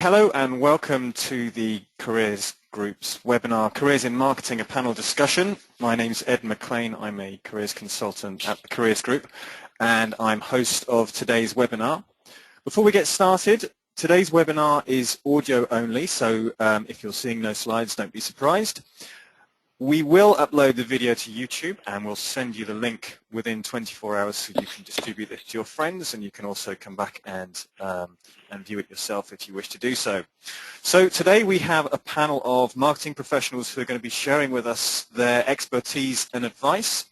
Hello and welcome to the Careers Group's webinar, Careers in Marketing, a panel discussion. My name's Ed McLean. I'm a careers consultant at the Careers Group and I'm host of today's webinar. Before we get started, today's webinar is audio only, so if you're seeing no slides, don't be surprised. We will upload the video to YouTube and we'll send you the link within 24 hours so you can distribute it to your friends, and you can also come back and view it yourself if you wish to do so. So today we have a panel of marketing professionals who are going to be sharing with us their expertise and advice.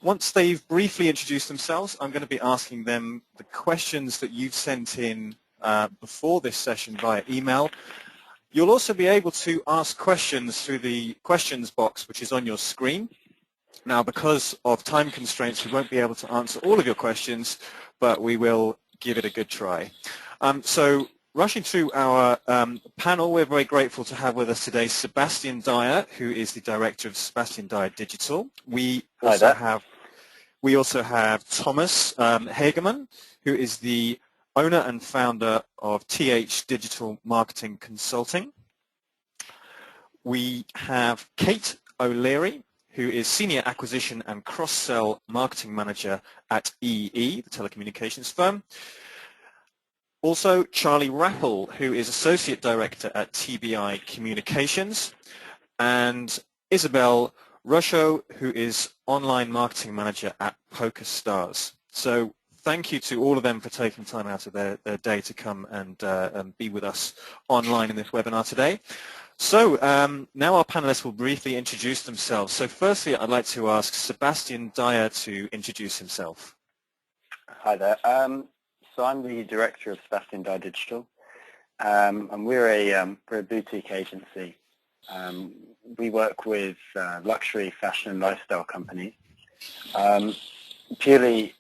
Once they've briefly introduced themselves, I'm going to be asking them the questions that you've sent in before this session via email. You'll also be able to ask questions through the questions box which is on your screen. Now, because of time constraints, we won't be able to answer all of your questions, but we will give it a good try. So rushing through our panel, we're very grateful to have with us today Sebastian Dyer, who is the director of Sebastian Dyer Digital. We also have Thomas Hagemann, who is the owner and founder of TH Digital Marketing Consulting. We have Kate OLeary, who is Senior Acquisition and Cross-Sell Marketing Manager at EE, the telecommunications firm. Also, Charlie Rapple, who is Associate Director at TBI Communications. And Isabelle Rucho, who is Online Marketing Manager at PokerStars. So thank you to all of them for taking time out of their day to come and be with us online in this webinar today. So now our panelists will briefly introduce themselves. So firstly, I'd like to ask Sebastian Dyer to introduce himself. Hi there. So I'm the director of Sebastian Dyer Digital, and we're a boutique agency. We work with luxury fashion and lifestyle companies, purely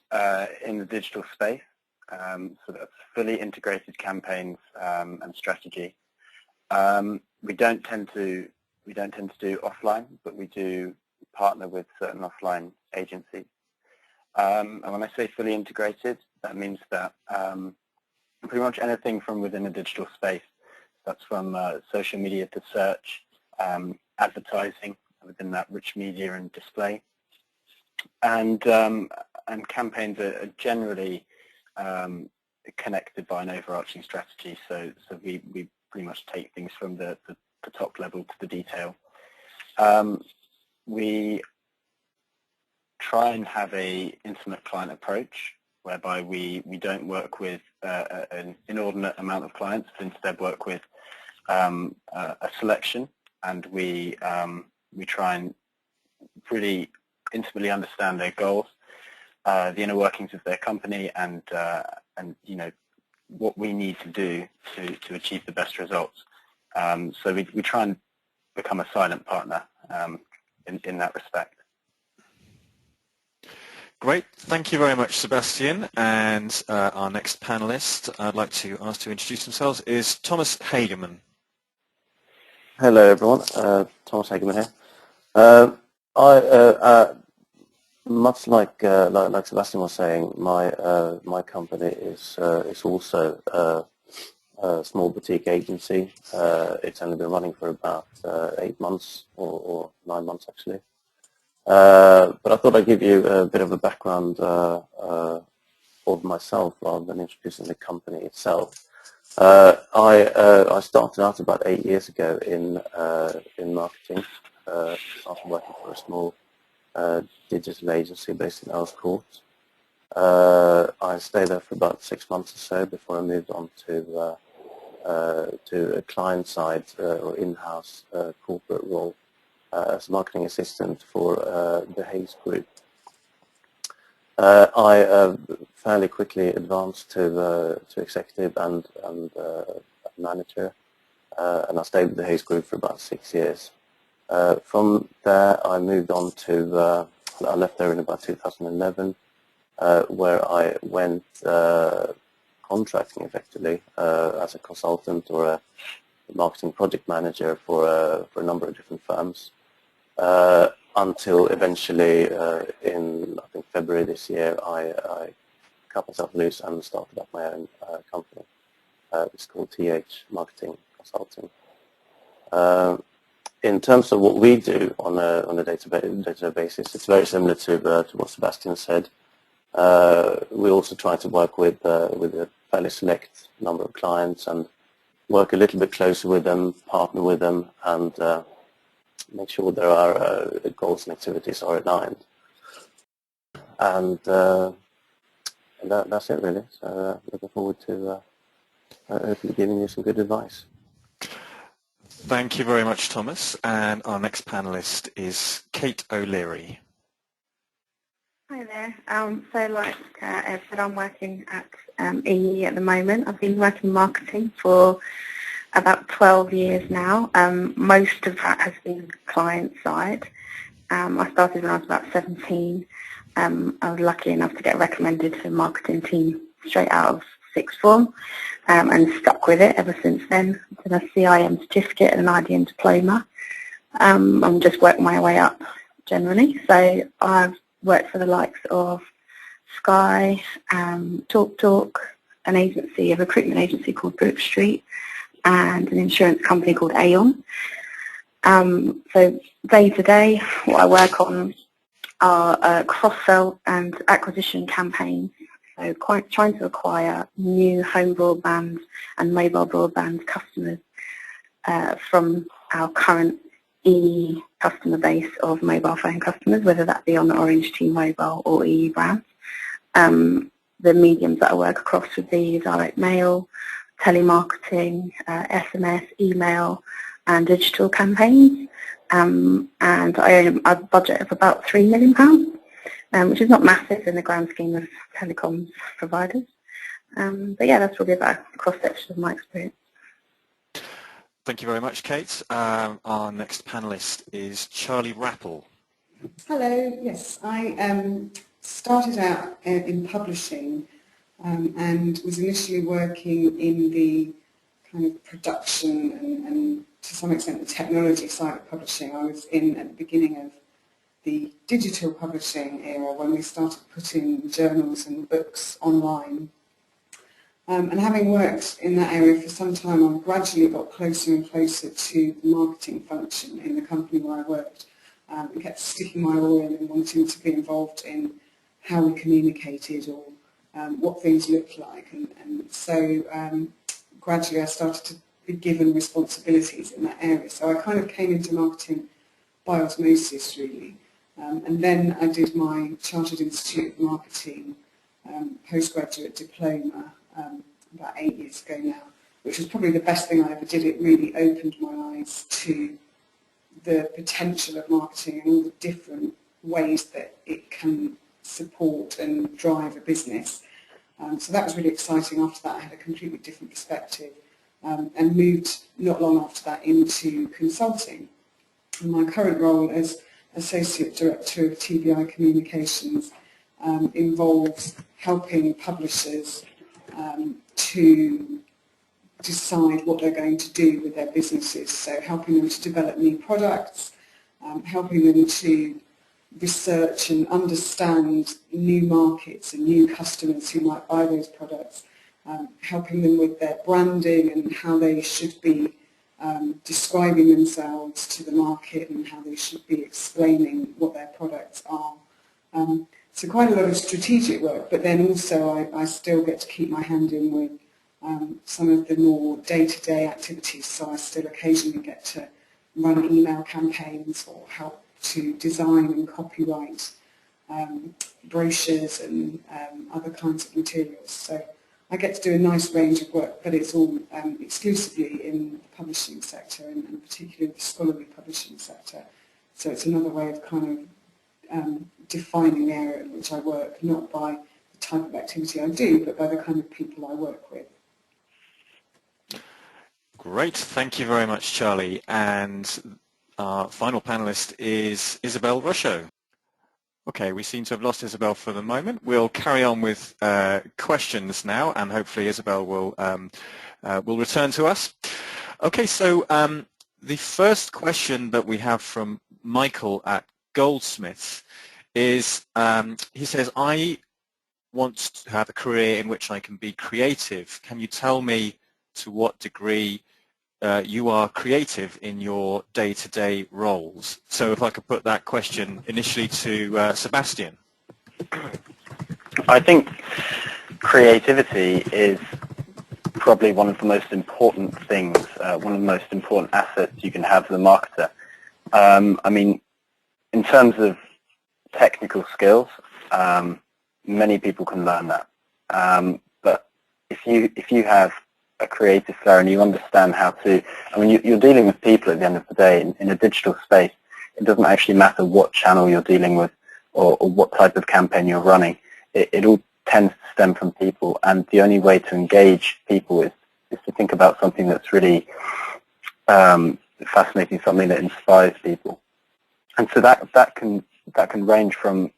in the digital space. So that's fully integrated campaigns and strategy. We don't tend to do offline, but we do partner with certain offline agencies. And when I say fully integrated, that means that pretty much anything from within a digital space, that's from social media to search, advertising within that rich media and display, and campaigns are generally connected by an overarching strategy. So we pretty much take things from the top level to the detail. We try and have a intimate client approach, whereby we don't work with an inordinate amount of clients, but instead work with a selection, and we try and pretty intimately understand their goals, the inner workings of their company, and you know what we need to do to achieve the best results. So we try and become a silent partner in that respect. Great. Thank you very much, Sebastian. And our next panelist I'd like to ask to introduce themselves is Thomas Hagemann. Hello, everyone. Thomas Hagemann here. Much like Sebastian was saying, my company is also a small boutique agency. It's only been running for about 8 months or 9 months actually. But I thought I'd give you a bit of a background of myself rather than introducing the company itself. I started out about 8 years ago in marketing. Started working for a small digital agency based in Earls Court. I stayed there for about 6 months or so before I moved on to a client side or in-house corporate role as a marketing assistant for the Hayes Group. I fairly quickly advanced to executive and manager, and I stayed with the Hayes Group for about 6 years. From there, I moved on to, I left there in about 2011, where I went contracting effectively as a consultant or a marketing project manager for a number of different firms. Until eventually in, I think, February this year, I cut myself loose and started up my own company. It's called TH Marketing Consulting. In terms of what we do on a day-to-day basis, it's very similar to what Sebastian said. We also try to work with a fairly select number of clients and work a little bit closer with them, partner with them, and make sure there are goals and activities are aligned. And that's it really. So looking forward to hopefully giving you some good advice. Thank you very much, Thomas. And our next panelist is Kate OLeary. Hi there. So like Ed said, I'm working at EE at the moment. I've been working in marketing for about 12 years now. Most of that has been client side. I started when I was about 17. I was lucky enough to get recommended to the marketing team straight out of sixth form and stuck with it ever since then. I did a CIM certificate and an IDM diploma. I'm just working my way up generally. So I've worked for the likes of Sky, TalkTalk, an agency, a recruitment agency called Brook Street, and an insurance company called Aon. So day to day, what I work on are cross-sell and acquisition campaigns. So trying to acquire new home broadband and mobile broadband customers from our current EE customer base of mobile phone customers, whether that be on the Orange T-Mobile or EE brands. The mediums that I work across would be direct mail, telemarketing, SMS, email, and digital campaigns. And I own a budget of about £3 million, which is not massive in the grand scheme of telecoms providers. But yeah, that's probably about a cross-section of my experience. Thank you very much, Kate. Our next panelist is Charlie Rapple. Hello, yes, I started out in publishing and was initially working in the kind of production and to some extent the technology side of publishing. I was in at the beginning of the digital publishing era when we started putting journals and books online. And having worked in that area for some time, I gradually got closer and closer to the marketing function in the company where I worked, and kept sticking my oar in and wanting to be involved in how we communicated or what things looked like. And so gradually I started to be given responsibilities in that area. So I kind of came into marketing by osmosis, really. And then I did my Chartered Institute of Marketing postgraduate diploma about 8 years ago now, which was probably the best thing I ever did. It really opened my eyes to the potential of marketing and all the different ways that it can support and drive a business. So that was really exciting. After that I had a completely different perspective and moved not long after that into consulting. And my current role as Associate Director of TBI Communications involves helping publishers to decide what they're going to do with their businesses. So helping them to develop new products, helping them to research and understand new markets and new customers who might buy those products, helping them with their branding and how they should be describing themselves to the market and how they should be explaining what their products are. So quite a lot of strategic work, but then also I still get to keep my hand in with some of the more day-to-day activities, so I still occasionally get to run email campaigns or help to design and copyright brochures and other kinds of materials. So I get to do a nice range of work, but it's all exclusively in the publishing sector and particularly the scholarly publishing sector. So it's another way of kind of defining the area in which I work, not by the type of activity I do, but by the kind of people I work with. Great, thank you very much, Charlie. And our final panelist is Isabelle Rucho. Okay, we seem to have lost Isabelle for the moment. We'll carry on with questions now, and hopefully Isabelle will return to us. Okay, so the first question that we have from Michael at Goldsmiths is, he says, I want to have a career in which I can be creative. Can you tell me to what degree you are creative in your day-to-day roles. So if I could put that question initially to Sebastian. I think creativity is probably one of the most important things, one of the most important assets you can have as a marketer. I mean, in terms of technical skills, many people can learn that. But if you have a creative flair and you understand how to, I mean, you're dealing with people at the end of the day in a digital space. It doesn't actually matter what channel you're dealing with or what type of campaign you're running. It all tends to stem from people, and the only way to engage people is to think about something that's really fascinating, something that inspires people. And so that can range from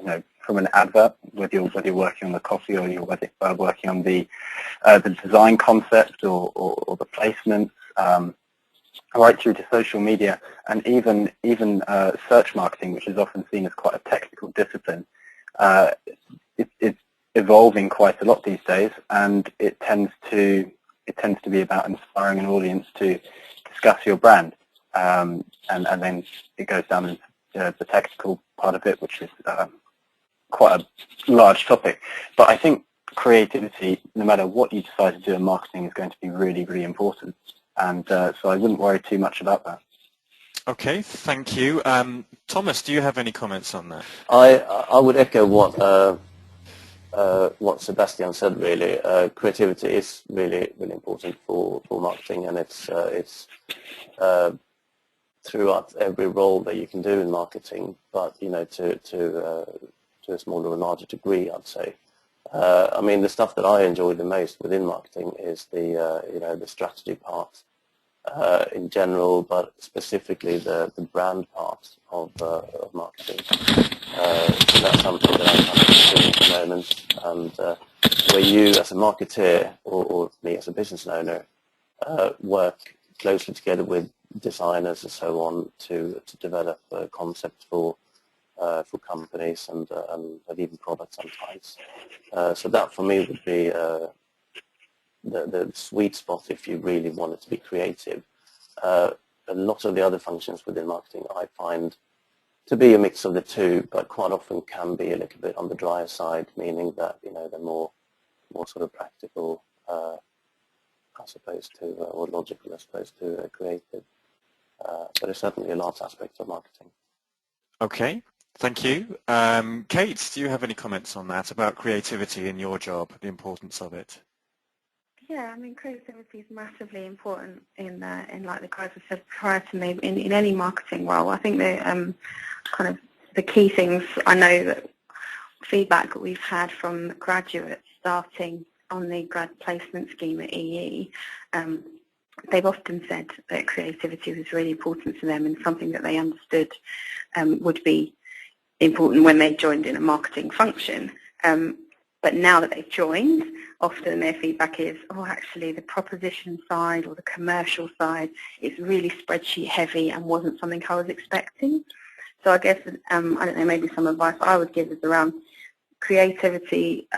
an advert, whether you're working on the copy or you're working on the design concept or the placements, right through to social media, and even search marketing, which is often seen as quite a technical discipline. It's evolving quite a lot these days, and it tends to be about inspiring an audience to discuss your brand, and then it goes down into the technical part of it, which is quite a large topic. But I think creativity, no matter what you decide to do in marketing, is going to be really, really important, and so I wouldn't worry too much about that. Okay, thank you. Thomas, do you have any comments on that? I would echo what Sebastian said. Really, creativity is really important for marketing, and it's throughout every role that you can do in marketing. But to a smaller or larger degree, I'd say. I mean, the stuff that I enjoy the most within marketing is the strategy part in general, but specifically the brand part of marketing. So that's something that I'm doing at the moment, and where you as a marketeer or me as a business owner work closely together with designers and so on to develop concepts for companies and even products sometimes. So that for me would be the sweet spot if you really wanted to be creative. A lot of the other functions within marketing I find to be a mix of the two, but quite often can be a little bit on the drier side, meaning that they're more sort of practical as opposed to or logical as opposed to creative. But it's certainly a large aspect of marketing. Okay, thank you. Kate, do you have any comments on that about creativity in your job, the importance of it? Yeah, I mean, creativity is massively important in like the guys have said prior to me, in any marketing role. I think the kind of the key things, I know that feedback that we've had from graduates starting on the grad placement scheme at EE, they've often said that creativity was really important to them and something that they understood would be important when they joined in a marketing function. But now that they've joined, often their feedback is, oh, actually the proposition side or the commercial side is really spreadsheet heavy and wasn't something I was expecting. So I guess, I don't know, maybe some advice I would give is around creativity.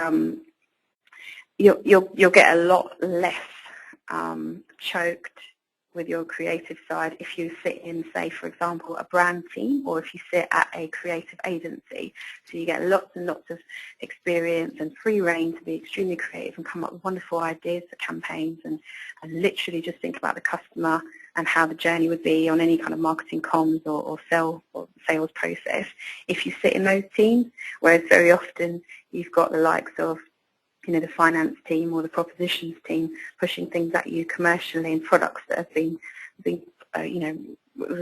You'll get a lot less choked with your creative side if you sit in, say, for example, a brand team, or if you sit at a creative agency. So you get lots and lots of experience and free reign to be extremely creative and come up with wonderful ideas for campaigns and literally just think about the customer and how the journey would be on any kind of marketing comms or sales process if you sit in those teams, whereas very often you've got the likes of the finance team or the propositions team pushing things at you commercially and products that have been we've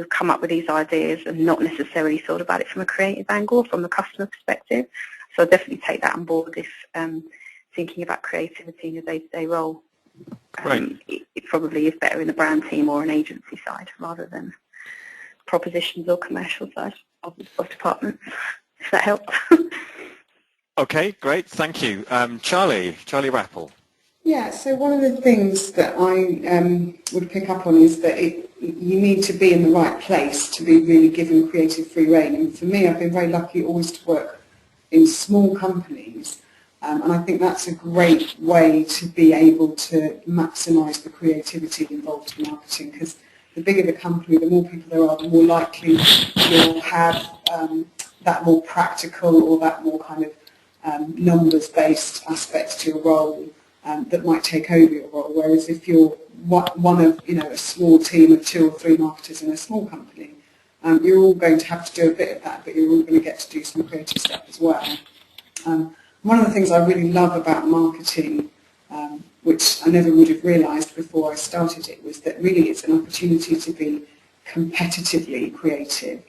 come up with these ideas and not necessarily thought about it from a creative angle, from the customer perspective. So I'll definitely take that on board if thinking about creativity in your day-to-day role. It probably is better in the brand team or an agency side rather than propositions or commercial side of departments, if that helps. Okay, great, thank you. Charlie Rapple. Yeah, so one of the things that I would pick up on is that you need to be in the right place to be really given creative free rein. And for me, I've been very lucky always to work in small companies And I think that's a great way to be able to maximise the creativity involved in marketing, because the bigger the company, the more people there are, the more likely you'll have that more practical or that more kind of numbers-based aspects to your role that might take over your role. Whereas if you're one of a small team of 2 or 3 marketers in a small company, you're all going to have to do a bit of that, but you're all going to get to do some creative stuff as well. One of the things I really love about marketing, which I never would have realised before I started it, was that really it's an opportunity to be competitively creative.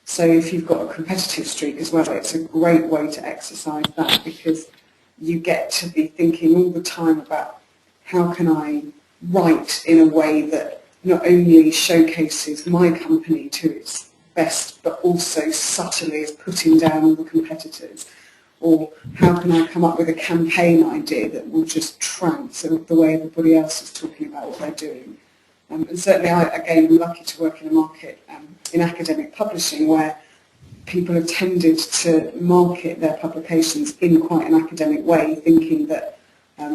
So if you've got a competitive streak as well, it's a great way to exercise that, because you get to be thinking all the time about how can I write in a way that not only showcases my company to its best, but also subtly is putting down all the competitors. Or how can I come up with a campaign idea that will just trounce the way everybody else is talking about what they're doing. And certainly I'm lucky to work in a market in academic publishing where people have tended to market their publications in quite an academic way, thinking that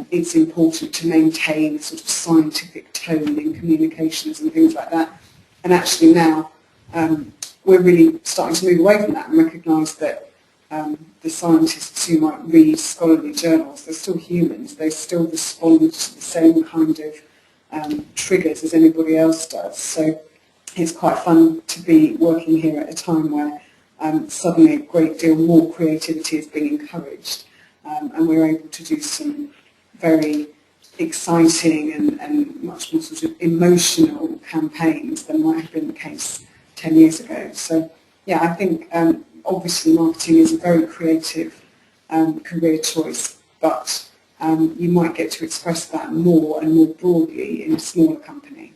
it's important to maintain a sort of scientific tone in communications and things like that. And actually now we're really starting to move away from that and recognise that the scientists who might read scholarly journals, they're still humans, they still respond to the same kind of triggers as anybody else does. So it's quite fun to be working here at a time where suddenly a great deal more creativity is being encouraged, and we're able to do some very exciting and much more sort of emotional campaigns than might have been the case 10 years ago. So yeah, I think obviously marketing is a very creative career choice, but you might get to express that more and more broadly in a smaller company.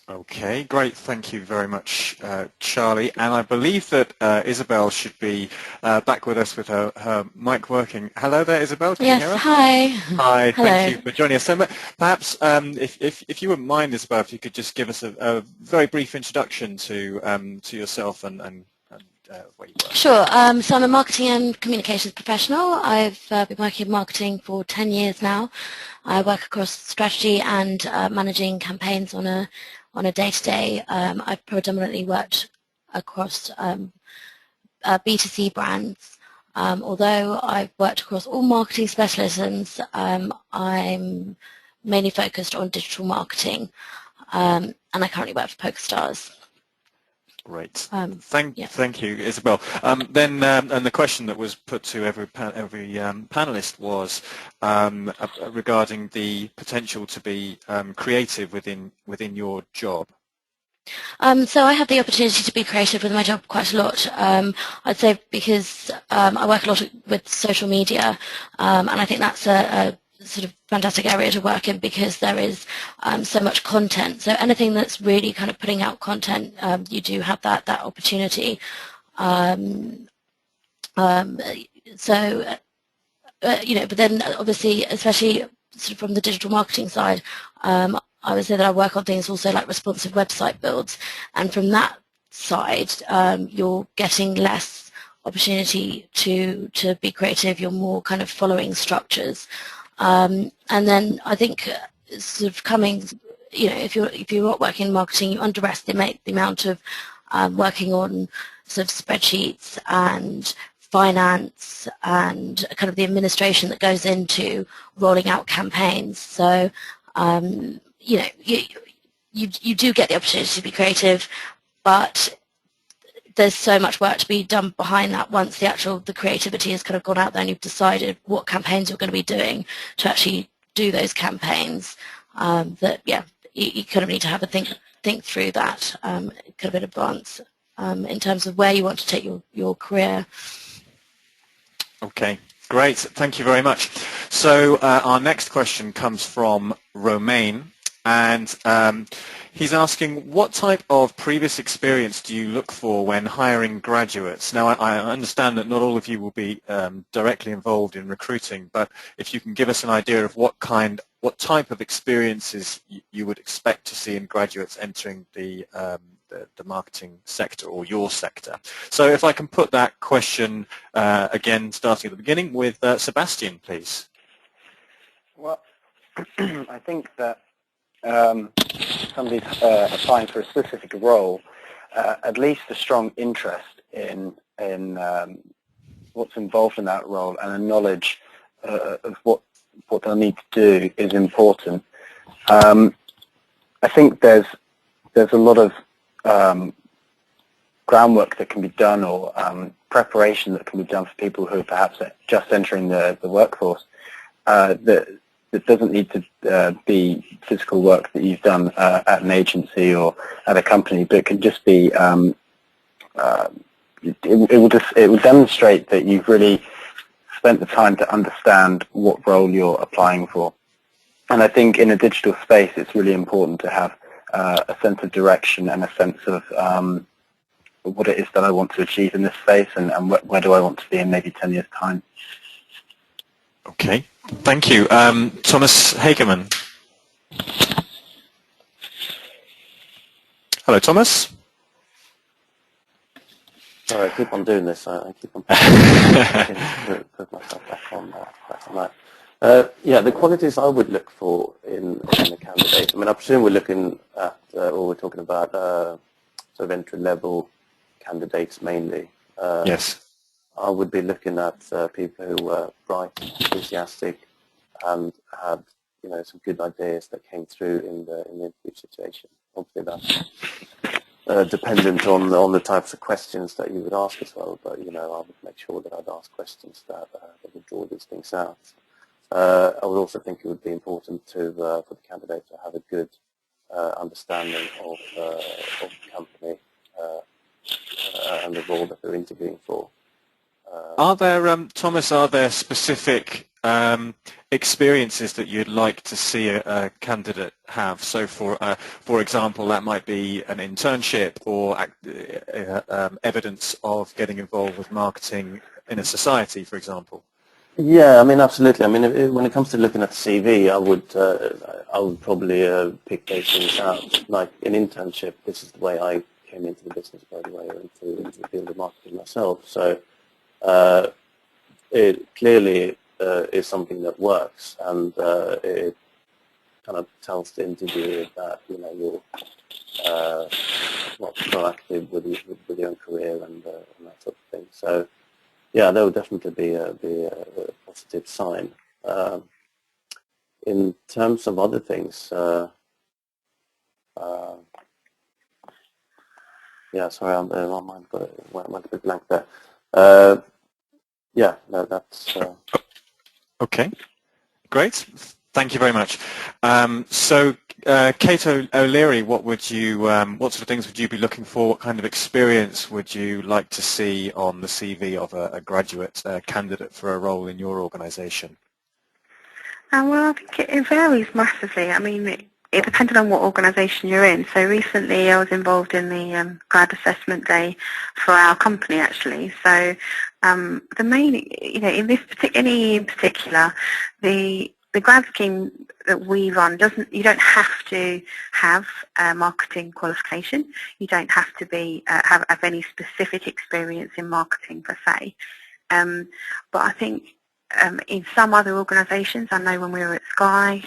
Okay, great. Thank you very much, Charlie. And I believe that Isabelle should be back with us with her mic working. Hello there, Isabelle. Can you hear us? Hi. Hi. Hello. Thank you for joining us. So perhaps, if you wouldn't mind, Isabelle, if you could just give us a very brief introduction to yourself and where you work. Sure. So I'm a marketing and communications professional. I've been working in marketing for 10 years now. I work across strategy and managing campaigns on a day-to-day. I've predominantly worked across B2C brands. Although I've worked across all marketing specialisms, I'm mainly focused on digital marketing, and I currently work for PokerStars. Great. Yeah. Thank you, Isabelle. Then, and the question that was put to every panelist was regarding the potential to be creative within your job. So I have the opportunity to be creative with my job quite a lot. I'd say because I work a lot with social media, and I think that's a sort of fantastic area to work in because there is so much content. So anything that's really kind of putting out content, you do have that opportunity. But then obviously, especially sort of from the digital marketing side, I would say that I work on things also like responsive website builds, and from that side, you're getting less opportunity to be creative. You're more kind of following structures. And then I think sort of coming, if you're not working in marketing, you underestimate the amount of working on sort of spreadsheets and finance and kind of the administration that goes into rolling out campaigns. So you do get the opportunity to be creative, but there's so much work to be done behind that once the creativity has kind of gone out there and you've decided what campaigns you're going to be doing to actually do those campaigns. You kind of need to have a think through that kind of in advance in terms of where you want to take your career. Okay, great. Thank you very much. So our next question comes from Romain, and he's asking, what type of previous experience do you look for when hiring graduates? Now, I understand that not all of you will be directly involved in recruiting, but if you can give us an idea of what type of experiences you would expect to see in graduates entering the the marketing sector or your sector. So if I can put that question again, starting at the beginning with Sebastian, please. Well, I think that somebody's applying for a specific role, at least a strong interest in what's involved in that role and a knowledge of what they'll need to do is important. I think there's a lot of groundwork that can be done, or preparation that can be done for people who are perhaps just entering the workforce, that doesn't need to be physical work that you've done at an agency or at a company, but it can just be it will demonstrate that you've really spent the time to understand what role you're applying for. And I think in a digital space, it's really important to have a sense of direction and a sense of what it is that I want to achieve in this space, and where do I want to be in maybe 10 years' time. Okay, thank you. Thomas Hagemann. Hello, Thomas. Sorry, I keep on doing this. I keep on put myself back on that. Yeah, the qualities I would look for in a candidate. I mean, I presume we're looking at, or we're talking about sort of entry-level candidates mainly. Yes. I would be looking at people who were bright, enthusiastic, and had, you know, some good ideas that came through in the interview situation. Obviously, that's dependent on the types of questions that you would ask as well. But you know, I would make sure that I'd ask questions that would draw these things out. I would also think it would be important for the candidate to have a good understanding of the company and the role that they're interviewing for. Are there, Thomas, are there specific experiences that you'd like to see a candidate have? So, for example, that might be an internship or evidence of getting involved with marketing in a society, for example. Yeah, I mean, absolutely. I mean, when it comes to looking at the CV, I would probably pick those things out. Like an internship, this is the way I came into the business, by the way, or into the field of marketing myself. So it clearly is something that works, and it kind of tells the interviewer that, you know, you're proactive with your own career and that sort of thing. So yeah, that would definitely be a positive sign. In terms of other things, yeah, sorry, my mind went a bit blank there. Yeah, no, that's... Okay, great. Thank you very much. So, Kate OLeary, what sort of things would you be looking for? What kind of experience would you like to see on the CV of a graduate candidate for a role in your organisation? Well, I think it varies massively. I mean, it depends on what organisation you're in. So recently I was involved in the grad assessment day for our company, actually. So the main, you know, in particular, the grad scheme that we run you don't have to have a marketing qualification. You don't have to be have any specific experience in marketing per se. But I think in some other organisations, I know when we were at Sky,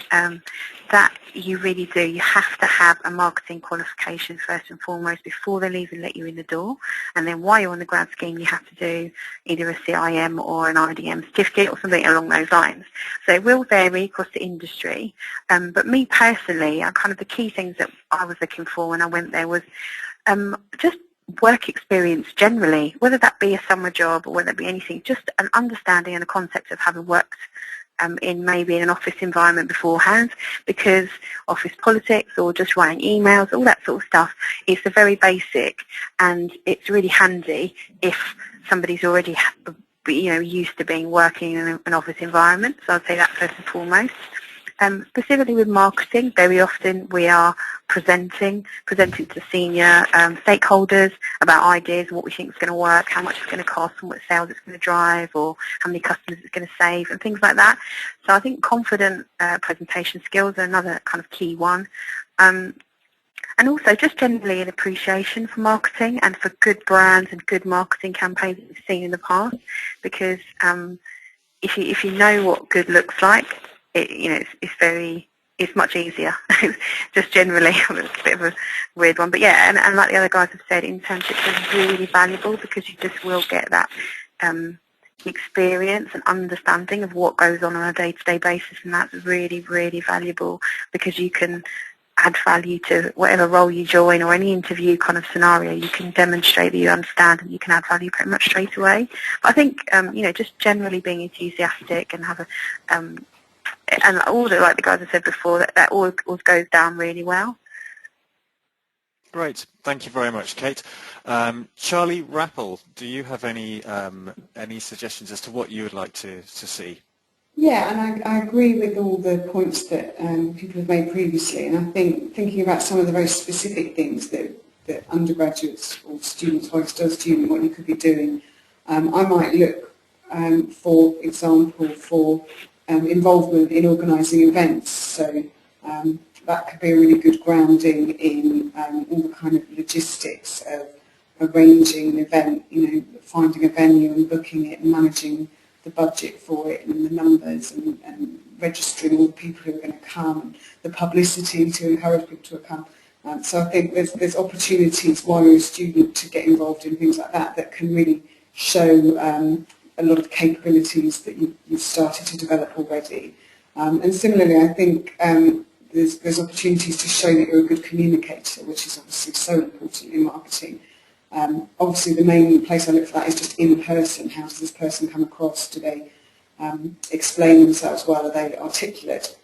that you really do. You have to have a marketing qualification first and foremost before they'll even let you in the door. And then while you're on the grad scheme, you have to do either a CIM or an IDM certificate or something along those lines. So it will vary across the industry. But me personally, kind of the key things that I was looking for when I went there was just work experience generally, whether that be a summer job or whether it be anything, just an understanding and a concept of having worked in maybe in an office environment beforehand, because office politics or just writing emails, all that sort of stuff, is the very basic, and it's really handy if somebody's already used to working in an office environment. So I'd say that first and foremost. Specifically with marketing, very often we are presenting to senior stakeholders about ideas, what we think is going to work, how much it's going to cost, and what sales it's going to drive, or how many customers it's going to save, and things like that. So I think confident presentation skills are another kind of key one. and also just generally an appreciation for marketing and for good brands and good marketing campaigns that we've seen in the past. Because if you know what good looks like, it's much easier. Just generally, it's a bit of a weird one, but yeah, and like the other guys have said, internships are really valuable because you just will get that experience and understanding of what goes on a day-to-day basis, and that's really, really valuable because you can add value to whatever role you join or any interview kind of scenario. You can demonstrate that you understand and you can add value pretty much straight away. But I think just generally being enthusiastic and have a and all the, like the guys have said before, that all goes down really well. Great, thank you very much, Kate. Charlie, Rapple, do you have any suggestions as to what you would like to see? Yeah, and I agree with all the points that people have made previously, and I think thinking about some of the very specific things that undergraduates or students, or still student, what you could be doing, I might look, for example, for involvement in organising events. So that could be a really good grounding in all the kind of logistics of arranging an event, finding a venue and booking it and managing the budget for it and the numbers and registering all the people who are going to come and the publicity to encourage people to come. So I think there's opportunities while you're a student to get involved in things like that can really show a lot of capabilities that you've started to develop already. And similarly, I think there's opportunities to show that you're a good communicator, which is obviously so important in marketing. Obviously, the main place I look for that is just in person. How does this person come across? Do they explain themselves well? Are they articulate?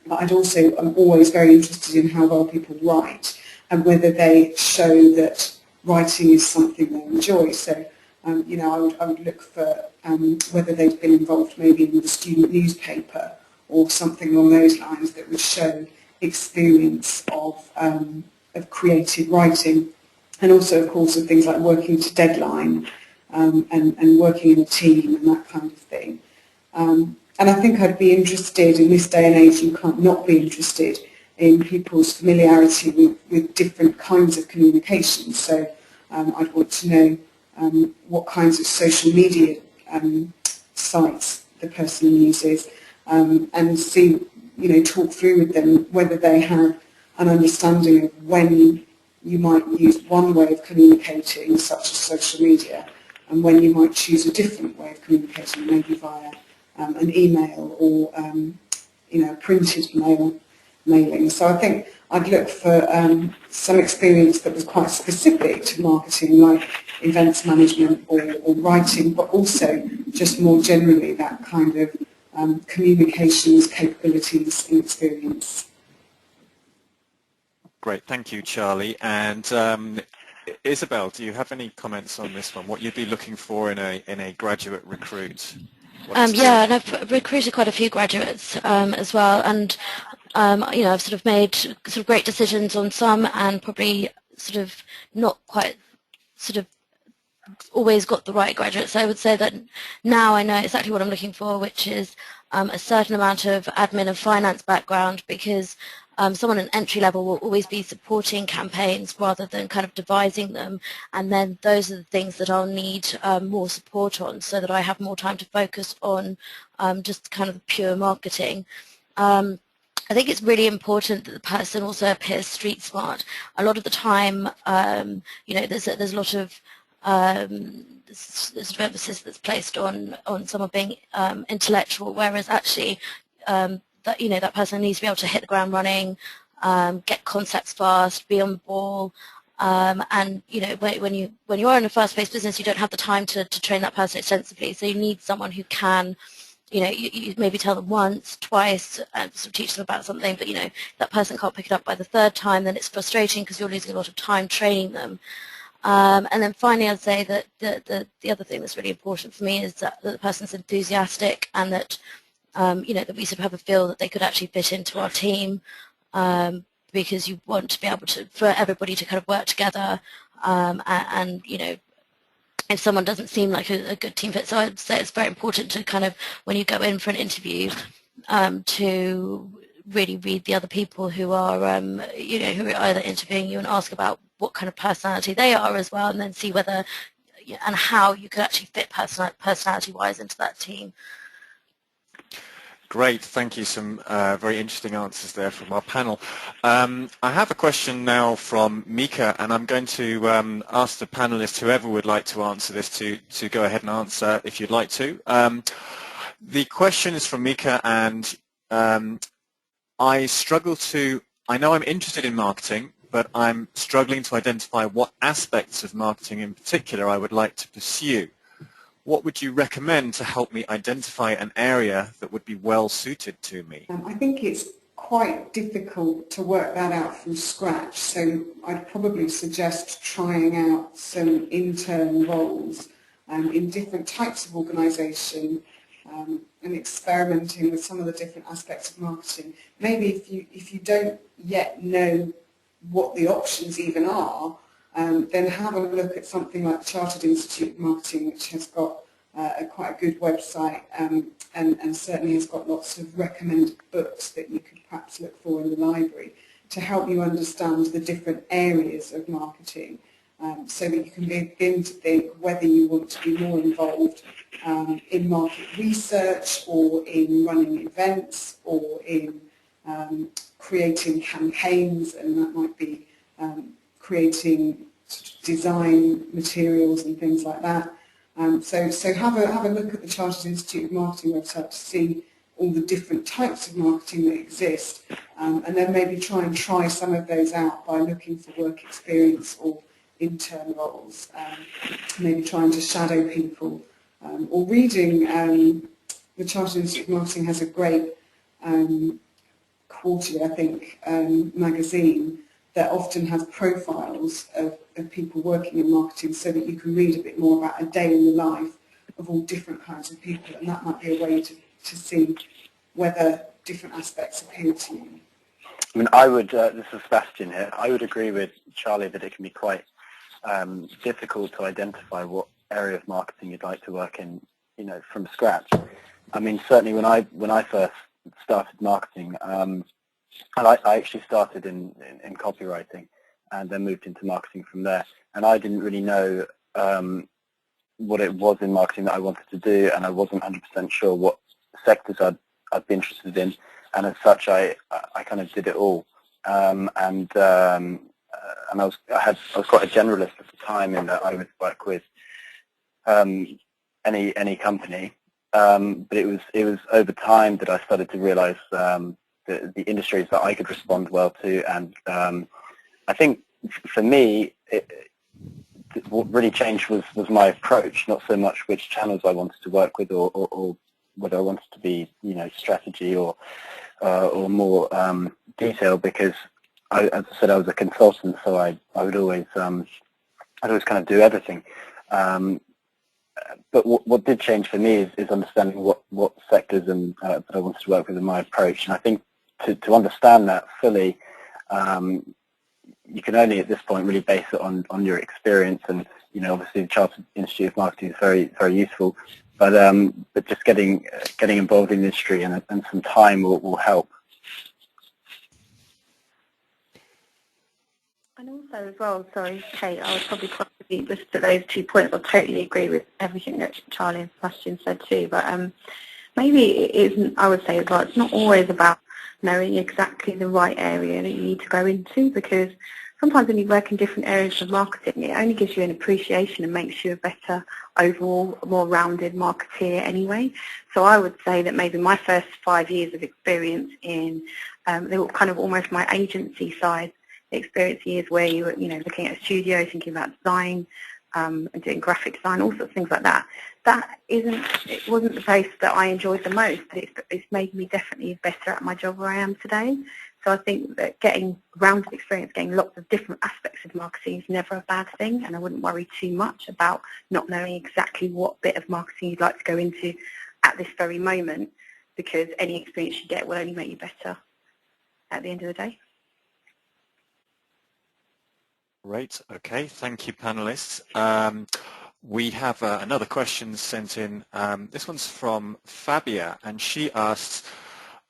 But I'm always very interested in how well people write and whether they show that writing is something they enjoy. So, I would look for whether they've been involved maybe in the student newspaper or something along those lines that would show experience of creative writing. And also, of course, of things like working to deadline and working in a team and that kind of thing. And I think I'd be interested, in this day and age, you can't not be interested in people's familiarity with different kinds of communication. So I'd want to know what kinds of social media sites the person uses and see, talk through with them whether they have an understanding of when you might use one way of communicating, such as social media, and when you might choose a different way of communicating, maybe via an email or printed mailing. So I think I'd look for some experience that was quite specific to marketing, like events management or writing, but also just more generally that kind of communications capabilities and experience. Great, thank you, Charlie. And Isabelle, do you have any comments on this one? What you'd be looking for in a graduate recruit? Yeah, and I've recruited quite a few graduates as well, and I've sort of made sort of great decisions on some, and probably sort of not quite sort of always got the right graduates. So I would say that now I know exactly what I'm looking for, which is a certain amount of admin and finance background, because someone at entry level will always be supporting campaigns rather than kind of devising them, and then those are the things that I'll need more support on, so that I have more time to focus on just kind of pure marketing. I think it's really important that the person also appears street smart. A lot of the time, there's a lot of sort of emphasis that's placed on someone being intellectual, whereas actually that person needs to be able to hit the ground running, get concepts fast, be on the ball, and when you are in a fast-paced business, you don't have the time to train that person extensively. So you need someone who can, you maybe tell them once, twice, and sort of teach them about something, but that person can't pick it up by the third time, then it's frustrating because you're losing a lot of time training them. And then finally, I'd say that the other thing that's really important for me is that the person's enthusiastic, and that that we sort of have a feel that they could actually fit into our team, because you want to be able for everybody to kind of work together, and if someone doesn't seem like a good team fit. So I'd say it's very important to kind of, when you go in for an interview, to really read the other people who are, you know, who are either interviewing you and ask about what kind of personality they are as well, and then see whether and how you could actually fit personality-wise into that team. Great, thank you. Some very interesting answers there from our panel. I have a question now from Mika, and I'm going to ask the panelists, whoever would like to answer this, to go ahead and answer if you'd like to. The question is from Mika, and I know I'm interested in marketing, but I'm struggling to identify what aspects of marketing in particular I would like to pursue. What would you recommend to help me identify an area that would be well suited to me? I think it's quite difficult to work that out from scratch, so I'd probably suggest trying out some intern roles in different types of organisation and experimenting with some of the different aspects of marketing. Maybe if you don't yet know what the options even are, then have a look at something like the Chartered Institute of Marketing, which has got quite a good website and certainly has got lots of recommended books that you could perhaps look for in the library to help you understand the different areas of marketing, so that you can begin to think whether you want to be more involved in market research or in running events or in creating campaigns, and that might be creating design materials and things like that. So have a look at the Chartered Institute of Marketing website to see all the different types of marketing that exist, and then maybe try some of those out by looking for work experience or intern roles, maybe trying to shadow people, or reading. The Chartered Institute of Marketing has a great quarterly, I think, magazine that often has profiles of people working in marketing, so that you can read a bit more about a day in the life of all different kinds of people, and that might be a way to see whether different aspects appeal to you. I mean, I would, this is Sebastian here, I would agree with Charlie that it can be quite difficult to identify what area of marketing you'd like to work in, you know, from scratch. I mean, certainly when I first started marketing, and I actually started in copywriting and then moved into marketing from there, and I didn't really know what it was in marketing that I wanted to do, and I wasn't 100% sure what sectors I'd be interested in, and as such I kind of did it all, and I was quite a generalist at the time in that I would work with any company, but it was over time that I started to realise the industries that I could respond well to, and I think for me what really changed was my approach, not so much which channels I wanted to work with or whether I wanted to be, you know, strategy or more detail, because as I said, I was a consultant, so I would always kind of do everything. But what did change for me is understanding what sectors and that I wanted to work with in my approach. And I think to understand that fully, you can only at this point really base it on your experience. And, you know, obviously the Chartered Institute of Marketing is very, very useful. But just getting involved in the industry and some time will help. And also as well, sorry, Kate, I would probably possibly just to those 2 points. I totally agree with everything that Charlie and Sebastian said too. But maybe it isn't, I would say as well, it's not always about knowing exactly the right area that you need to go into, because sometimes when you work in different areas of marketing, it only gives you an appreciation and makes you a better overall, more rounded marketeer anyway. So I would say that maybe my first 5 years of experience in, they were kind of almost my agency side experience years, where you were, you know, looking at a studio, thinking about design, and doing graphic design, all sorts of things like that. It wasn't the place that I enjoyed the most, but it's made me definitely better at my job where I am today. So I think that getting rounded experience, getting lots of different aspects of marketing is never a bad thing, and I wouldn't worry too much about not knowing exactly what bit of marketing you'd like to go into at this very moment, because any experience you get will only make you better at the end of the day. Great. Okay. Thank you, panelists. We have another question sent in. This one's from Fabia, and she asks,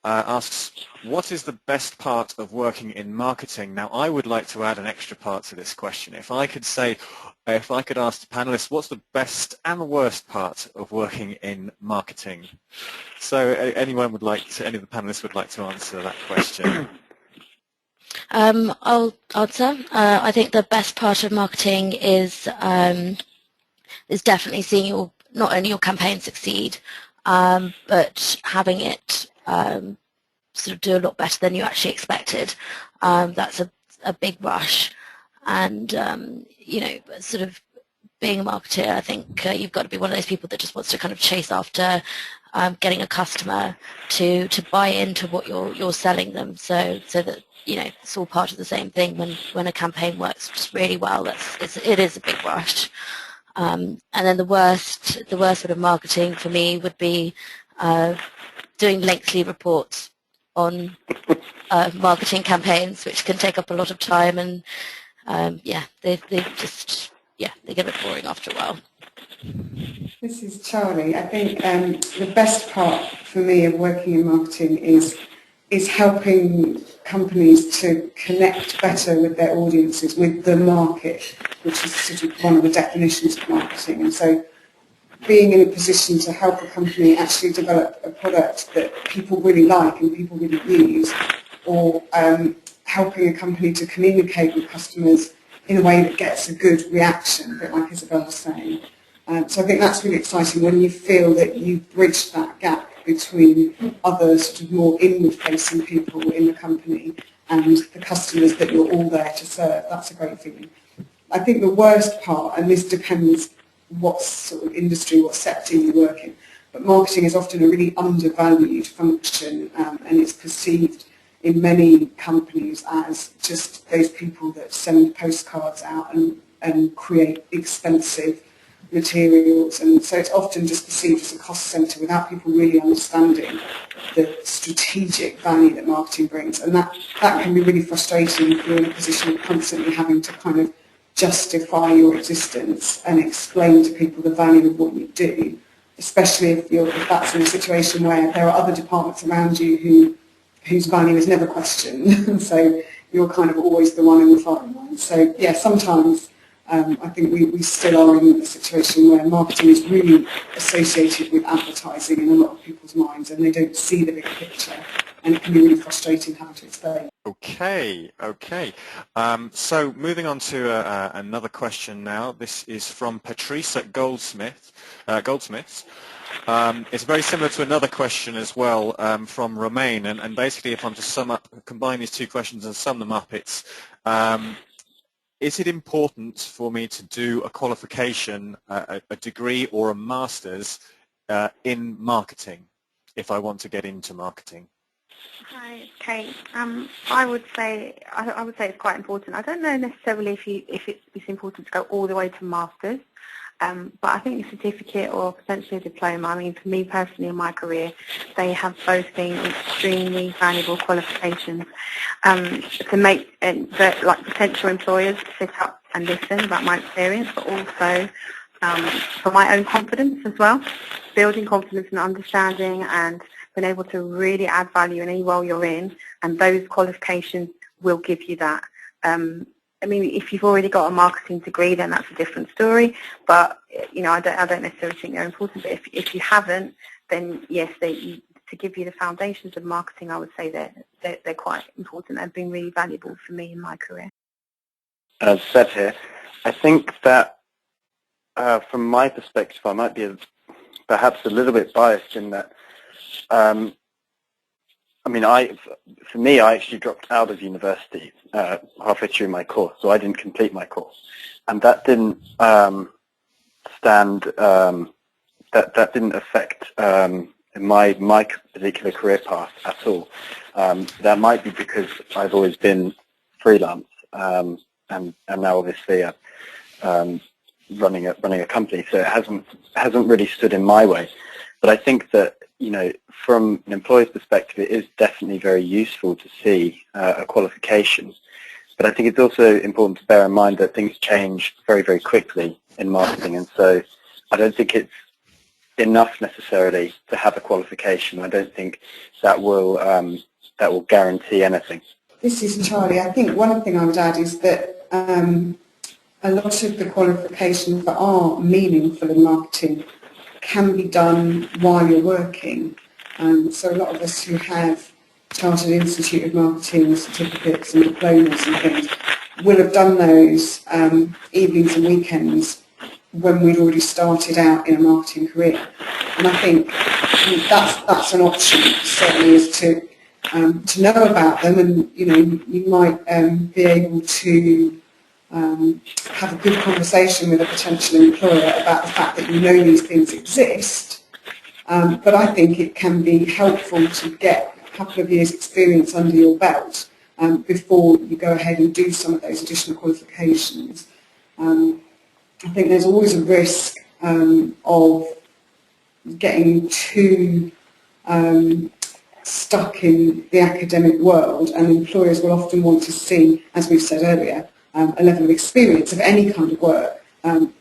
asks, what is the best part of working in marketing? Now, I would like to add an extra part to this question. If I could ask the panelists, what's the best and the worst part of working in marketing? So any of the panelists would like to answer that question? I'll answer. I think the best part of marketing is definitely seeing not only your campaign succeed, but having it sort of do a lot better than you actually expected. That's a big rush, and sort of being a marketer, I think you've got to be one of those people that just wants to kind of chase after getting a customer to buy into what you're selling them, so that it's all part of the same thing. When a campaign works just really well, it is a big rush. And then the worst sort of marketing for me would be doing lengthy reports on marketing campaigns, which can take up a lot of time, and they get a bit boring after a while. This is Charlie. I think the best part for me of working in marketing is helping companies to connect better with their audiences, with the market, which is sort of one of the definitions of marketing. And so being in a position to help a company actually develop a product that people really like and people really use, or helping a company to communicate with customers in a way that gets a good reaction, a bit like Isabelle was saying. So I think that's really exciting when you feel that you've bridged that gap between other sort of more inward-facing people in the company and the customers that you're all there to serve. That's a great feeling. I think the worst part, and this depends what sort of industry, what sector you work in, but marketing is often a really undervalued function, and it's perceived in many companies as just those people that send postcards out and create expensive materials, and so it's often just perceived as a cost centre without people really understanding the strategic value that marketing brings, and that can be really frustrating if you're in a position of constantly having to kind of justify your existence and explain to people the value of what you do, especially if that's in a situation where there are other departments around you whose value is never questioned, so you're kind of always the one in the firing line. So yeah, sometimes I think we still are in a situation where marketing is really associated with advertising in a lot of people's minds, and they don't see the bigger picture, and it can be really frustrating having to explain. Okay. So moving on to another question now. This is from Patrice at Goldsmiths. It's very similar to another question as well from Romain, and basically if I'm to combine these two questions and sum them up, it's is it important for me to do a qualification, a degree or a master's in marketing if I want to get into marketing? Hi, it's Kate. I would say it's quite important. I don't know necessarily if it's important to go all the way to masters, but I think a certificate or potentially a diploma. I mean, for me personally in my career, they have both been extremely valuable qualifications to make like potential employers sit up and listen about my experience, but also for my own confidence as well, building confidence and understanding and being able to really add value in any role you're in, and those qualifications will give you that. I mean, if you've already got a marketing degree, then that's a different story. But I don't necessarily think they're important. But if you haven't, then yes, to give you the foundations of marketing, I would say they're quite important. They've been really valuable for me in my career. As said here, I think that from my perspective, I might be perhaps a little bit biased in that. For me, I actually dropped out of university halfway through my course, so I didn't complete my course, and that didn't that didn't affect my particular career path at all. That might be because I've always been freelance, and now obviously running a company, so it hasn't really stood in my way. But I think that from an employer's perspective, it is definitely very useful to see a qualification. But I think it's also important to bear in mind that things change very, very quickly in marketing, and so I don't think it's enough necessarily to have a qualification. I don't think that will guarantee anything. This is Charlie. I think one thing I would add is that a lot of the qualifications that are meaningful in marketing can be done while you're working. So a lot of us who have Chartered Institute of Marketing certificates and diplomas and things will have done those evenings and weekends when we'd already started out in a marketing career. And I think that's an option, certainly, is to know about them, and you might be able to have a good conversation with a potential employer about the fact that you know these things exist. But I think it can be helpful to get a couple of years' experience under your belt before you go ahead and do some of those additional qualifications. I think there's always a risk of getting too stuck in the academic world, and employers will often want to see, as we've said earlier, a level of experience of any kind of work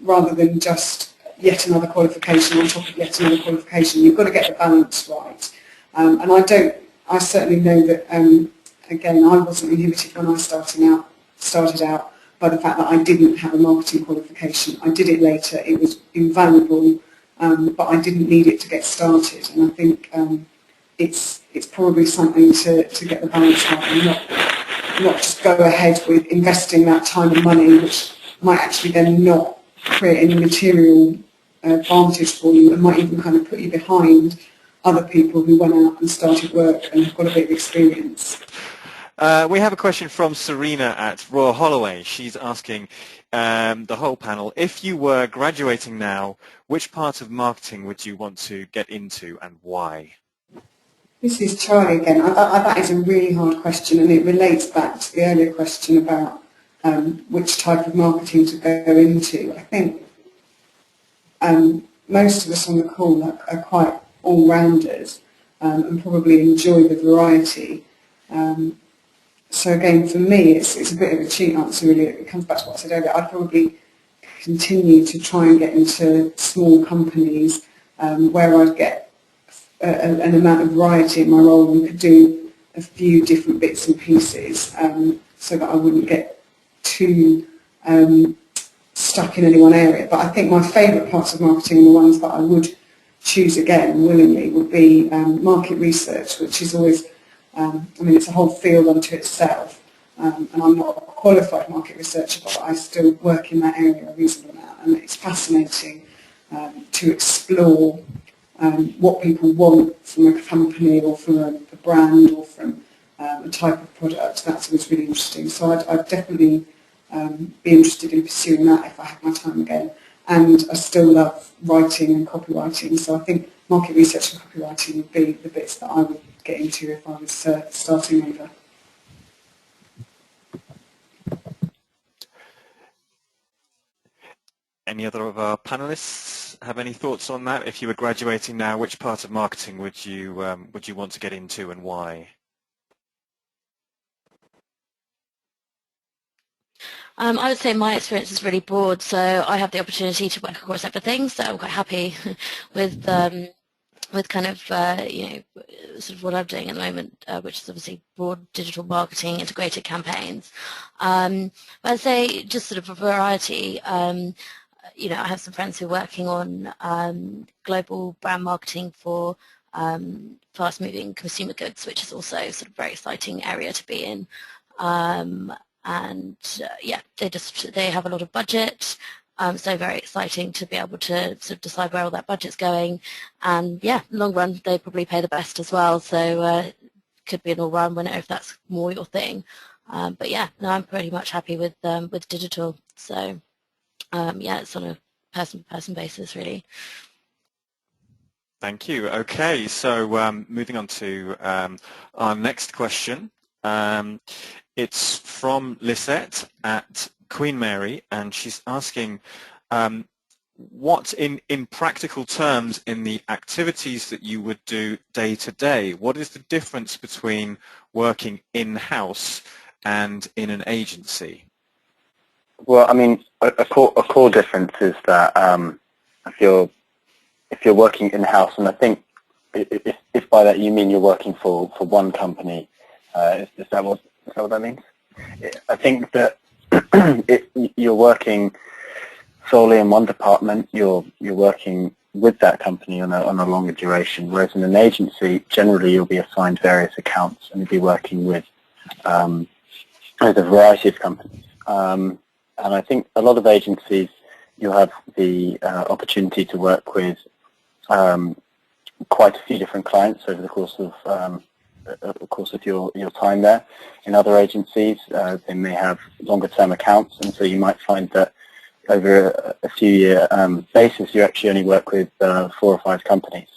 rather than just yet another qualification on top of yet another qualification. You've got to get the balance right. And I certainly know that, again, I wasn't inhibited when I started out by the fact that I didn't have a marketing qualification. I did it later. It was invaluable, but I didn't need it to get started. And I think it's probably something to get the balance right and not just go ahead with investing that time and money, which might actually then not create any material advantage for you, and might even kind of put you behind other people who went out and started work and have got a bit of experience. We have a question from Serena at Royal Holloway. She's asking the whole panel, if you were graduating now, which part of marketing would you want to get into and why? This is Charlie again. That is a really hard question, and it relates back to the earlier question about which type of marketing to go into. I think most of us on the call are quite all-rounders and probably enjoy the variety. So again, for me, it's a bit of a cheat answer, really. It comes back to what I said earlier. I'd probably continue to try and get into small companies where I'd get an amount of variety in my role and could do a few different bits and pieces so that I wouldn't get too stuck in any one area. But I think my favourite parts of marketing, and the ones that I would choose again willingly, would be market research, which is always, it's a whole field unto itself. And I'm not a qualified market researcher, but I still work in that area a reasonable amount. And it's fascinating to explore what people want from a company or from a brand or from a type of product. That's always really interesting. So I'd definitely be interested in pursuing that if I had my time again. And I still love writing and copywriting, so I think market research and copywriting would be the bits that I would get into if I was starting over. Any other of our panelists have any thoughts on that? If you were graduating now, which part of marketing would you want to get into and why? I would say my experience is really broad, so I have the opportunity to work across everything, so I'm quite happy with kind of, sort of what I'm doing at the moment, which is obviously broad digital marketing, integrated campaigns. But I'd say just sort of a variety. I have some friends who are working on global brand marketing for fast-moving consumer goods, which is also sort of a very exciting area to be in. They have a lot of budget, so very exciting to be able to sort of decide where all that budget's going, and long run they probably pay the best as well, so could be an all-round winner if that's more your thing. But I'm pretty much happy with digital, so it's on a person-to-person basis really. Thank you. Okay, so moving on to our next question. It's from Lisette at Queen Mary, and she's asking, what in practical terms in the activities that you would do day to day, what is the difference between working in-house and in an agency? Well, a core difference is that I feel if you're working in-house, and I think if by that you mean you're working for one company, is that what that means? I think that you're working solely in one department. You're working with that company on a longer duration, whereas in an agency, generally you'll be assigned various accounts and you'll be working with a variety of companies. And I think a lot of agencies, you have the opportunity to work with quite a few different clients over the course of your time there. In other agencies, they may have longer term accounts, and so you might find that over a few year basis, you actually only work with 4 or 5 companies.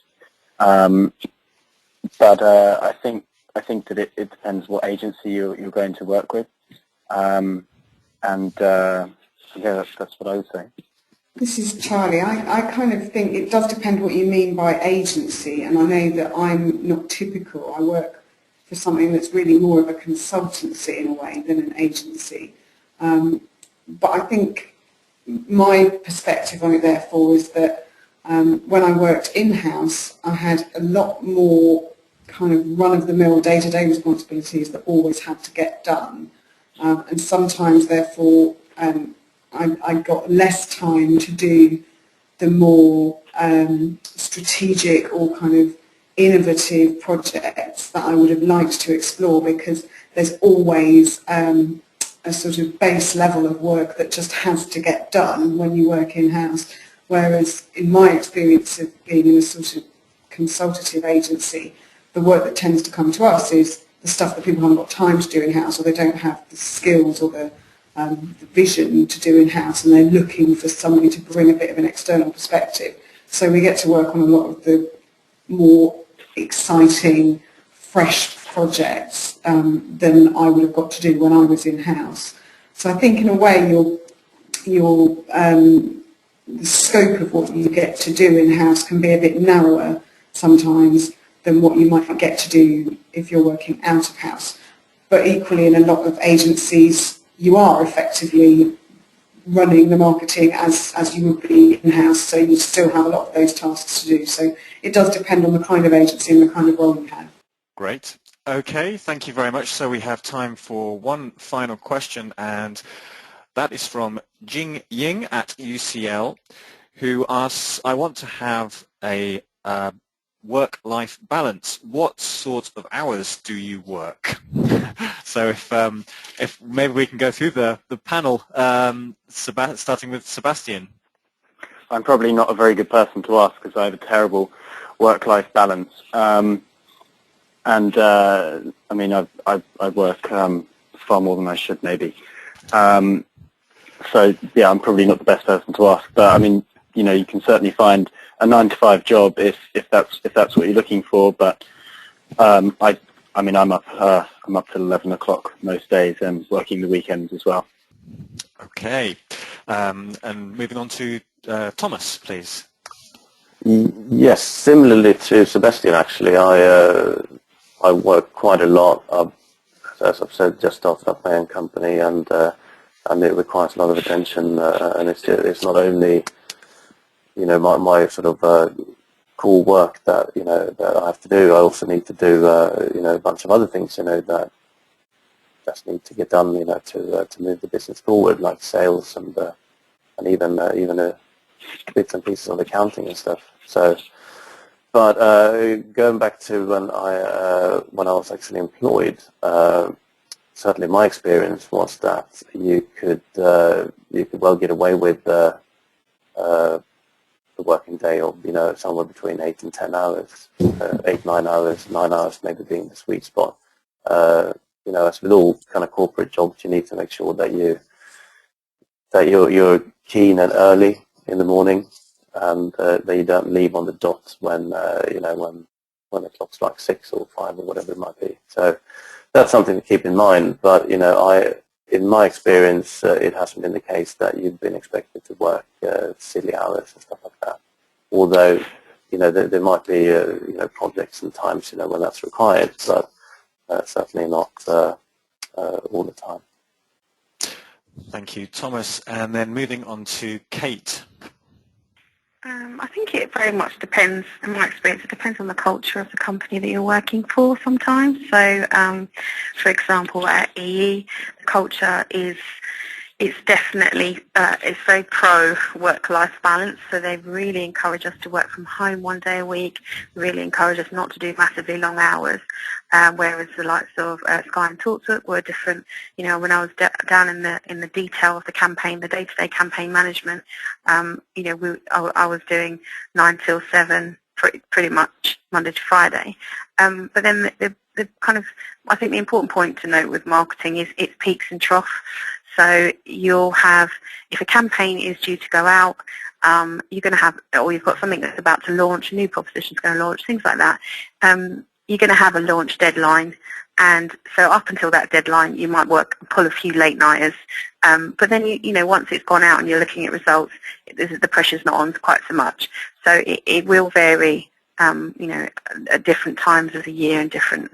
But I think that it depends what agency you're going to work with, and yeah, that's what I would say. This is Charlie. I kind of think it does depend what you mean by agency, and I know that I'm not typical. I work for something that's really more of a consultancy in a way than an agency. But I think my perspective on it, therefore, is that when I worked in-house, I had a lot more kind of run-of-the-mill day-to-day responsibilities that always had to get done. And sometimes, therefore, I got less time to do the more strategic or kind of innovative projects that I would have liked to explore, because there's always a sort of base level of work that just has to get done when you work in-house. Whereas in my experience of being in a sort of consultative agency, the work that tends to come to us is the stuff that people haven't got time to do in-house, or they don't have the skills or the vision to do in-house, and they're looking for somebody to bring a bit of an external perspective. So we get to work on a lot of the more exciting, fresh projects than I would have got to do when I was in-house. So I think in a way the scope of what you get to do in-house can be a bit narrower sometimes than what you might get to do if you're working out of house. But equally, in a lot of agencies, you are effectively running the marketing as you would be in-house, so you still have a lot of those tasks to do. So it does depend on the kind of agency and the kind of role you have. Great. Okay, thank you very much. So we have time for one final question, and that is from Jing Ying at UCL, who asks, I want to have a work-life balance. What sort of hours do you work? So if maybe we can go through the panel, starting with Sebastian. I'm probably not a very good person to ask because I have a terrible work-life balance. And I mean, I work far more than I should, maybe. So yeah, I'm probably not the best person to ask. But I mean, you know, you can certainly find a 9-to-5 job if that's what you're looking for. But I mean, I'm up till 11 o'clock most days and working the weekends as well. Okay, and moving on to Thomas, please. Yes, similarly to Sebastian, actually, I work quite a lot. As I've said, just started up my own company, and it requires a lot of attention. And it's not only, you know, my sort of core work that that I have to do. I also need to do you know, a bunch of other things, you know, that just need to get done, you know, to move the business forward, like sales and even bits and pieces of accounting and stuff. So. But going back to when I was actually employed, certainly my experience was that you could well get away with the working day of, you know, somewhere between 8 and 10 hours, 8, 9 hours, 9 hours maybe being the sweet spot. You know, as with all kind of corporate jobs, you need to make sure that you're keen and early in the morning, and that you don't leave on the dot when you know, when the clock's like 6 or 5 or whatever it might be. So that's something to keep in mind. But you know, in my experience, it hasn't been the case that you've been expected to work silly hours and stuff like that. Although, you know, there might be you know, projects and times, you know, when that's required, but certainly not all the time. Thank you, Thomas. And then moving on to Kate. I think it very much depends, in my experience, it depends on the culture of the company that you're working for sometimes. So, for example, at EE, the culture is it's definitely it's very pro work-life balance, so they really encourage us to work from home 1 day a week, really encourage us not to do massively long hours, whereas the likes of Sky and TalkTalk were different. You know, when I was down in the detail of the campaign, the day-to-day campaign management, you know, I was doing 9 till 7 pretty much Monday to Friday. But then the kind of, I think the important point to note with marketing is its peaks and troughs. So you'll have, if a campaign is due to go out, you're going to have, or you've got something that's about to launch, a new proposition's going to launch, things like that. You're going to have a launch deadline, and so up until that deadline, you might pull a few late nighters. But then you know, once it's gone out and you're looking at results, the pressure's not on quite so much. So it will vary, you know, at different times of the year and different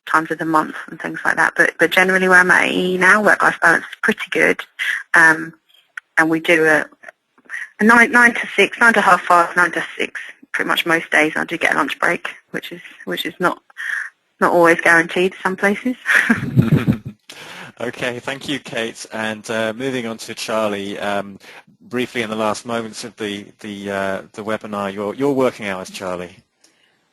times of the month and things like that. But generally, where I'm at EE now, work-life balance is pretty good, and we do a 9 to 6, 9 to half 5, 9 to 6, pretty much most days. I do get a lunch break, which is not always guaranteed some places. Okay, thank you, Kate. And moving on to Charlie, briefly in the last moments of the webinar, your working hours, Charlie.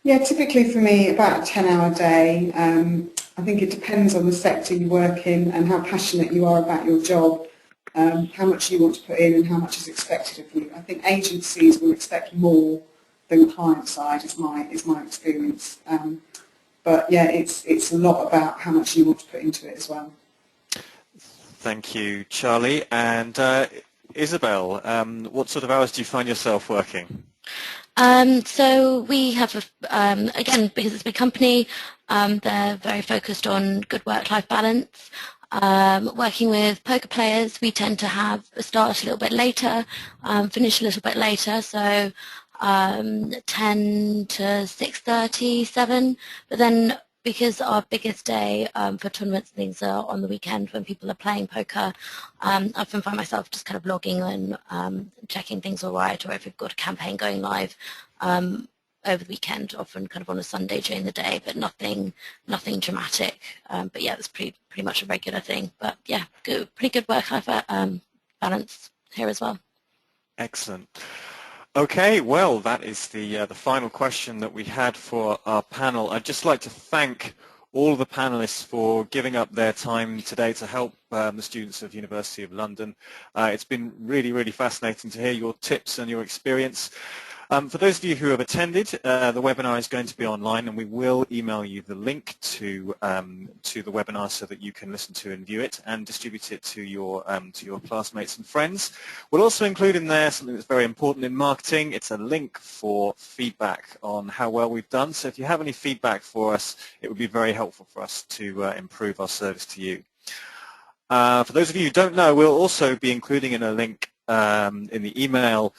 Yeah, typically for me, about a 10-hour day. I think it depends on the sector you work in and how passionate you are about your job, how much you want to put in and how much is expected of you. I think agencies will expect more than client side, is my experience. But yeah, it's a lot about how much you want to put into it as well. Thank you, Charlie. And Isabelle, what sort of hours do you find yourself working? So we have, again, because it's a big company, they're very focused on good work-life balance. Working with poker players, we tend to start a little bit later, finish a little bit later, so 10 to 6:30, 7. But then because our biggest day for tournaments and things are on the weekend when people are playing poker, I often find myself just kind of logging in, checking things all right, or if we've got a campaign going live over the weekend, often kind of on a Sunday during the day, but nothing dramatic. But yeah, it's pretty much a regular thing. But yeah, pretty good work-life balance here as well. Excellent. Okay, well, that is the final question that we had for our panel. I'd just like to thank all of the panelists for giving up their time today to help the students of University of London. It's been really, really fascinating to hear your tips and your experience. For those of you who have attended, the webinar is going to be online, and we will email you the link to the webinar so that you can listen to and view it and distribute it to your classmates and friends. We'll also include in there something that's very important in marketing. It's a link for feedback on how well we've done. So if you have any feedback for us, it would be very helpful for us to improve our service to you. For those of you who don't know, we'll also be including in a link in the email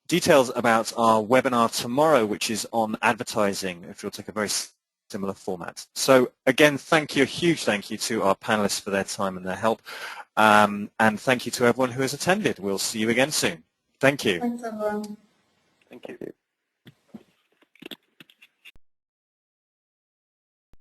details about our webinar tomorrow, which is on advertising, if you'll take a very similar format. So again, a huge thank you to our panelists for their time and their help, and thank you to everyone who has attended. We'll see you again soon. Thank you. Thanks, everyone. Thank you.